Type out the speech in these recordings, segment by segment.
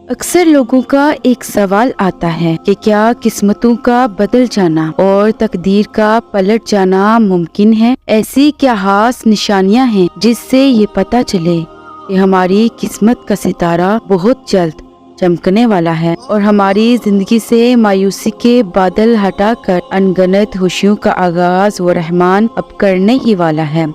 اکثر لوگوں کا ایک سوال آتا ہے کہ کیا قسمتوں کا بدل جانا اور تقدیر کا پلٹ جانا ممکن ہے؟ ایسی کیا خاص نشانیاں ہیں جس سے یہ پتہ چلے کہ ہماری قسمت کا ستارہ بہت جلد چمکنے والا ہے اور ہماری زندگی سے مایوسی کے بادل ہٹا کر انگنت خوشیوں کا آغاز وہ رحمان اب کرنے ہی والا ہے؟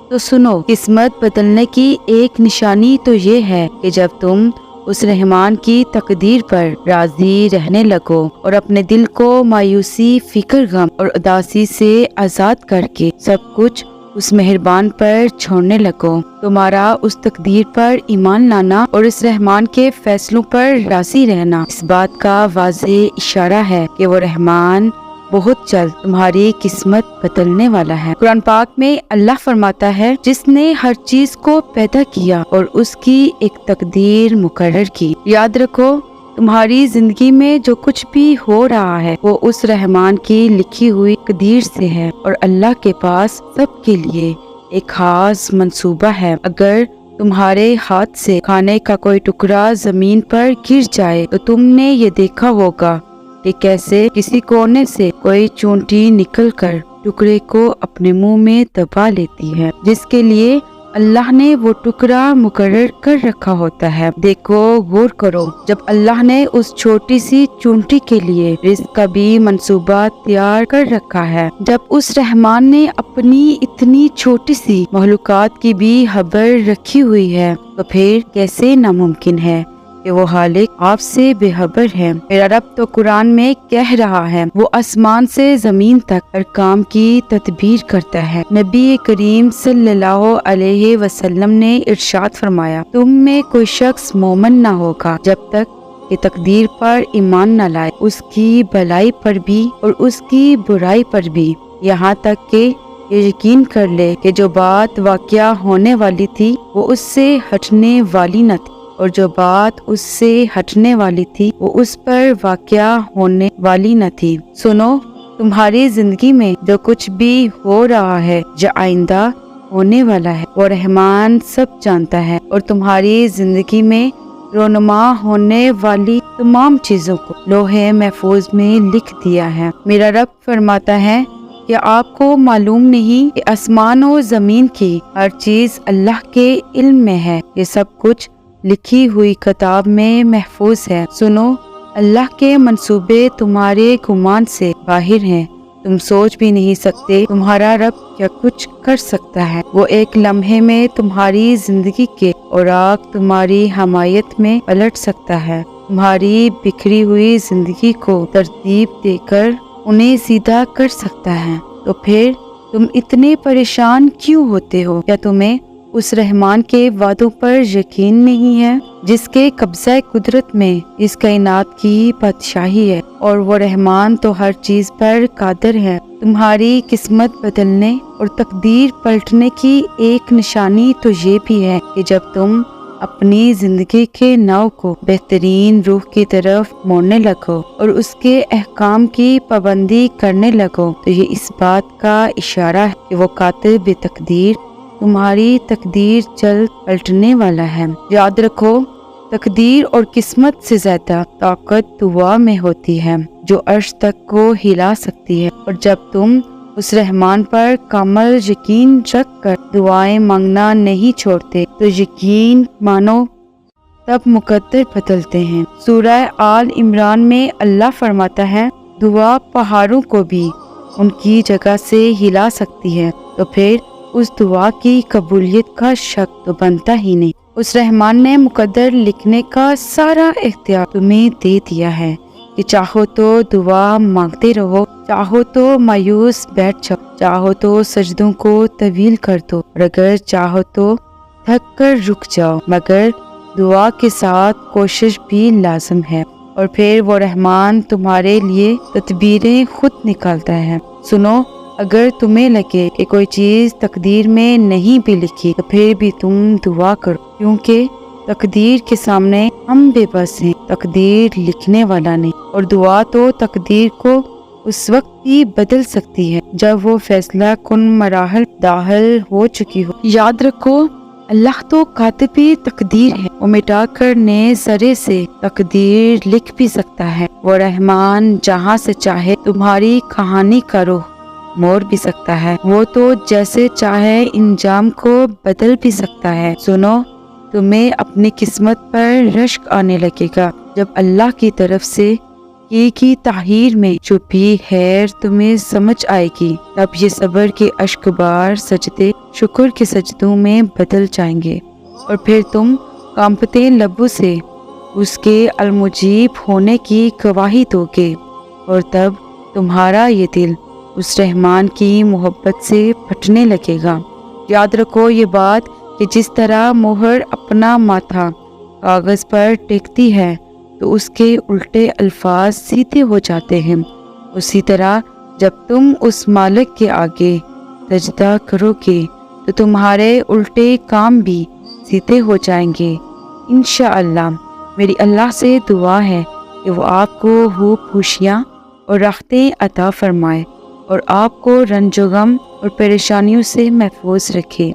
تو سنو، قسمت بدلنے کی ایک نشانی تو یہ ہے کہ جب تم اس رحمان کی تقدیر پر راضی رہنے لگو اور اپنے دل کو مایوسی، فکر، غم اور اداسی سے آزاد کر کے سب کچھ اس مہربان پر چھوڑنے لگو۔ تمہارا اس تقدیر پر ایمان لانا اور اس رحمان کے فیصلوں پر راضی رہنا اس بات کا واضح اشارہ ہے کہ وہ رحمان بہت جلد تمہاری قسمت بدلنے والا ہے۔ قرآن پاک میں اللہ فرماتا ہے، جس نے ہر چیز کو پیدا کیا اور اس کی ایک تقدیر مقرر کی۔ یاد رکھو، تمہاری زندگی میں جو کچھ بھی ہو رہا ہے وہ اس رحمان کی لکھی ہوئی تقدیر سے ہے اور اللہ کے پاس سب کے لیے ایک خاص منصوبہ ہے۔ اگر تمہارے ہاتھ سے کھانے کا کوئی ٹکڑا زمین پر گر جائے تو تم نے یہ دیکھا ہوگا کہ کیسے کسی کونے سے کوئی چونٹی نکل کر ٹکڑے کو اپنے منہ میں دبا لیتی ہے، جس کے لیے اللہ نے وہ ٹکڑا مقرر کر رکھا ہوتا ہے۔ دیکھو، غور کرو، جب اللہ نے اس چھوٹی سی چونٹی کے لیے رزق کا بھی منصوبہ تیار کر رکھا ہے، جب اس رحمان نے اپنی اتنی چھوٹی سی مخلوقات کی بھی خبر رکھی ہوئی ہے، تو پھر کیسے ناممکن ہے کہ وہ خالق آپ سے بے خبر ہے؟ میرا رب تو قرآن میں کہہ رہا ہے، وہ آسمان سے زمین تک ہر کام کی تدبیر کرتا ہے۔ نبی کریم صلی اللہ علیہ وسلم نے ارشاد فرمایا، تم میں کوئی شخص مومن نہ ہوگا جب تک کہ تقدیر پر ایمان نہ لائے، اس کی بھلائی پر بھی اور اس کی برائی پر بھی، یہاں تک کہ یہ یقین کر لے کہ جو بات واقعہ ہونے والی تھی وہ اس سے ہٹنے والی نہ تھی، اور جو بات اس سے ہٹنے والی تھی وہ اس پر واقعہ ہونے والی نہ تھی۔ سنو، تمہاری زندگی میں جو کچھ بھی ہو رہا ہے، جو آئندہ ہونے والا ہے، وہ رحمان سب جانتا ہے اور تمہاری زندگی میں رونما ہونے والی تمام چیزوں کو لوح محفوظ میں لکھ دیا ہے۔ میرا رب فرماتا ہے کہ آپ کو معلوم نہیں کہ آسمان و زمین کی ہر چیز اللہ کے علم میں ہے، یہ سب کچھ لکھی ہوئی کتاب میں محفوظ ہے۔ سنو، اللہ کے منصوبے تمہارے گمان سے باہر ہیں، تم سوچ بھی نہیں سکتے تمہارا رب کیا کچھ کر سکتا ہے۔ وہ ایک لمحے میں تمہاری زندگی کے اوراق تمہاری حمایت میں پلٹ سکتا ہے، تمہاری بکھری ہوئی زندگی کو ترتیب دے کر انہیں سیدھا کر سکتا ہے۔ تو پھر تم اتنے پریشان کیوں ہوتے ہو؟ کیا تمہیں اس رحمان کے وعدوں پر یقین نہیں ہے جس کے قبضہ قدرت میں اس کائنات کی بادشاہی ہے؟ اور وہ رحمان تو ہر چیز پر قادر ہے۔ تمہاری قسمت بدلنے اور تقدیر پلٹنے کی ایک نشانی تو یہ بھی ہے کہ جب تم اپنی زندگی کے ناؤ کو بہترین روح کی طرف موڑنے لگو اور اس کے احکام کی پابندی کرنے لگو، تو یہ اس بات کا اشارہ ہے کہ وہ کاتب تقدیر تمہاری تقدیر جلد پلٹنے والا ہے۔ یاد رکھو، تقدیر اور قسمت سے زیادہ طاقت دعا میں ہوتی ہے جو عرش تک کو ہلا سکتی ہے، اور جب تم اس رحمان پر کامل یقین رکھ کر دعائیں مانگنا نہیں چھوڑتے تو یقین مانو تب مقدر بدلتے ہیں۔ سورہ آل عمران میں اللہ فرماتا ہے، دعا پہاڑوں کو بھی ان کی جگہ سے ہلا سکتی ہے، تو پھر اس دعا کی قبولیت کا شک تو بنتا ہی نہیں۔ اس رحمان نے مقدر لکھنے کا سارا اختیار تمہیں دے دیا ہے کہ چاہو تو دعا مانگتے رہو، چاہو تو مایوس بیٹھ جاؤ، چاہو تو سجدوں کو طویل کر دو، اور اگر چاہو تو تھک کر رک جاؤ، مگر دعا کے ساتھ کوشش بھی لازم ہے، اور پھر وہ رحمان تمہارے لیے تدبیریں خود نکالتا ہے۔ سنو، اگر تمہیں لگے کہ کوئی چیز تقدیر میں نہیں بھی لکھی تو پھر بھی تم دعا کرو، کیونکہ تقدیر کے سامنے ہم بے بس ہیں، تقدیر لکھنے والا نہیں، اور دعا تو تقدیر کو اس وقت بھی بدل سکتی ہے جب وہ فیصلہ کن مراحل داخل ہو چکی ہو۔ یاد رکھو، اللہ تو کاتب تقدیر ہے، وہ مٹا کر نئے سرے سے تقدیر لکھ بھی سکتا ہے۔ وہ رحمان جہاں سے چاہے تمہاری کہانی کا رخ موڑ بھی سکتا ہے۔ وہ تو جیسے چاہے انجام کو بدل بھی سکتا ہے۔ سنو، تمہیں اپنی قسمت پر رشک آنے لگے گا جب اللہ کی طرف سے کی تحریر میں چھپی خیر تمہیں سمجھ آئے گی۔ تب یہ صبر کے اشک بار سجدے شکر کے سجدوں میں بدل جائیں گے، اور پھر تم کانپتے لبوں سے اس کے المجیب ہونے کی گواہی دو گے، اور تب تمہارا یہ دل اس رحمان کی محبت سے پھٹنے لگے گا۔ یاد رکھو یہ بات کہ جس طرح مہر اپنا ماتھا کاغذ پر ٹیکتی ہے تو اس کے الٹے الفاظ سیدھے ہو جاتے ہیں، اسی طرح جب تم اس مالک کے آگے سجدہ کرو گے تو تمہارے الٹے کام بھی سیدھے ہو جائیں گے انشاءاللہ۔ میری اللہ سے دعا ہے کہ وہ آپ کو خوب خوشیاں اور راحتیں عطا فرمائے اور آپ کو رنج و غم اور پریشانیوں سے محفوظ رکھے،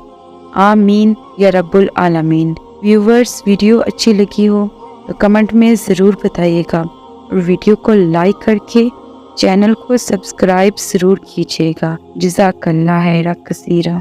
آمین یا رب العالمین۔ ویورز، ویڈیو اچھی لگی ہو تو کمنٹ میں ضرور بتائیے گا، اور ویڈیو کو لائک کر کے چینل کو سبسکرائب ضرور کیجیے گا۔ جزاک اللہ خیر کثیرا۔